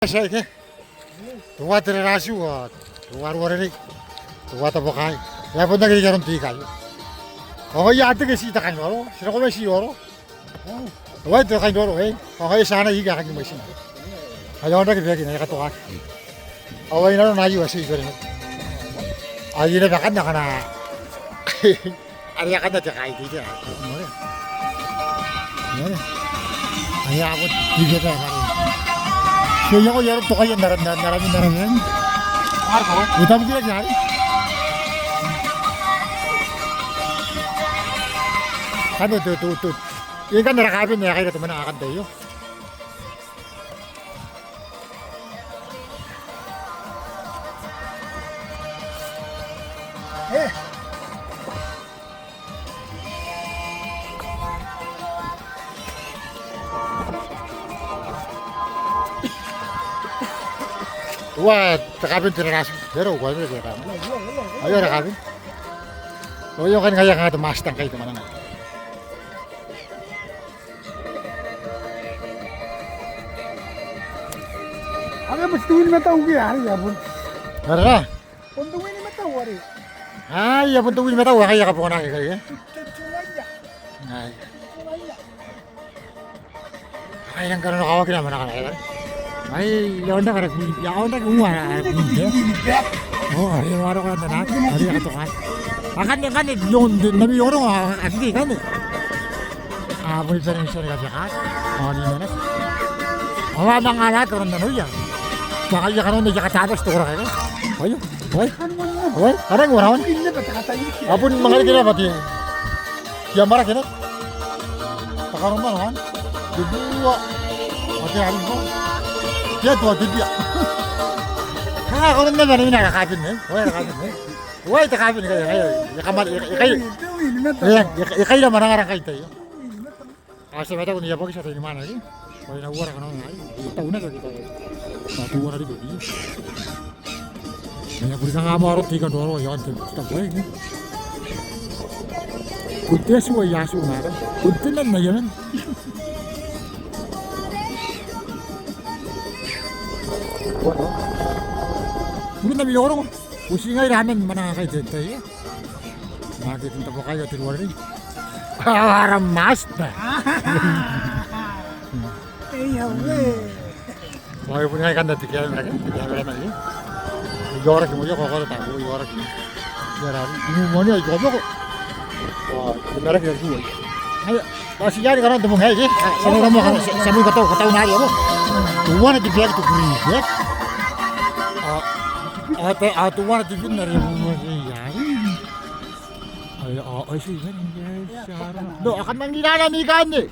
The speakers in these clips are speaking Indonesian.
Shaike, tuwa tere rashi wa, tuwa warere, tuwa ta bokai. Ya pun tak dijarum tiga. Oh ya ada kesi tak kan waro, sira kau mesi waro. Tuwa itu kan waro, oh ya sana higa kan mesi. Ayo anda kita kini kata tuwa. Oh ini orang naju asih itu. Ayo ini bahkan nak na. Ada kan tak cakai gitu. Mana? Ayo aku tiga tak hari. Kaya ko yarap to kayo naramin. Marco, ito mo ginagawa. Ano to. Yung kan narakabin niya kayo ito man nakakanta yun. Wah, takabin tinaras. Pero gua ini dia kan. Ayo takabin. Oh, yo kan kaya nga mastang kayo man na. अबे बस्तून में तो होगी यार ये अपन Tara. पंदुए में तो हो रही Ay, ya pun tuwin mata wa kaya ka po na kaya. Ay. Ay, nang karon ako kinama na kaya. Ay, yawan na kumuha na. Oh, yung araw ka na na. Ari ka to kan. Akan yung nabi yorong agi kan. Ah, boleh sering ka kan. Oh, ni na. Awa na nga na karon na no ya. Baka ya karon na jakatadas to ka. Ayo. Hoy, karang warawan. इनने बताता ही क्या Apun mangal kina pati. Ya marah kina. Takaron na han. Dudua. Pati hari mo. Ya tua dia. Ha, karon na bani na kakabin eh. Hoy takabin kaya. Ya kamar kaya. तो इनमें तो Ya kaya mana ngarang kaya tayo. Asa meta ko niya pagi sa tayo mana ni. Hoy na wara kana na. Tahu na kita. Satu wara di bodi. Kaya puri nga mo aro tiga doro yan ta boy ni. Kuntes mo yasu na. Kuntinan na yan. Mungkin nabi orang usi ngai ramen mana kai jente ya. Magi tinta po kayo tiruar ni. Aram master. ये हुए Wah punya ikan dari tiga mereka ni. Igora ki mulia kau tahu igora ki. Jarang. Ini mana igora kok. Wah mereka yang dua. Ayo masih jadi karena temu ngai ki. Sama kamu kan sama kau nari apa. Tuan di biar tu kuri ya. Tuan di biar nari ya. Ayo sih kan. Do akan manggilan ni ikan ni.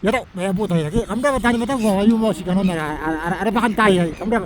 Ya tak, saya buat lagi. Kamu dah bertanya mata gua, ayu mau sih kan, ada bahan tay. Kamu dah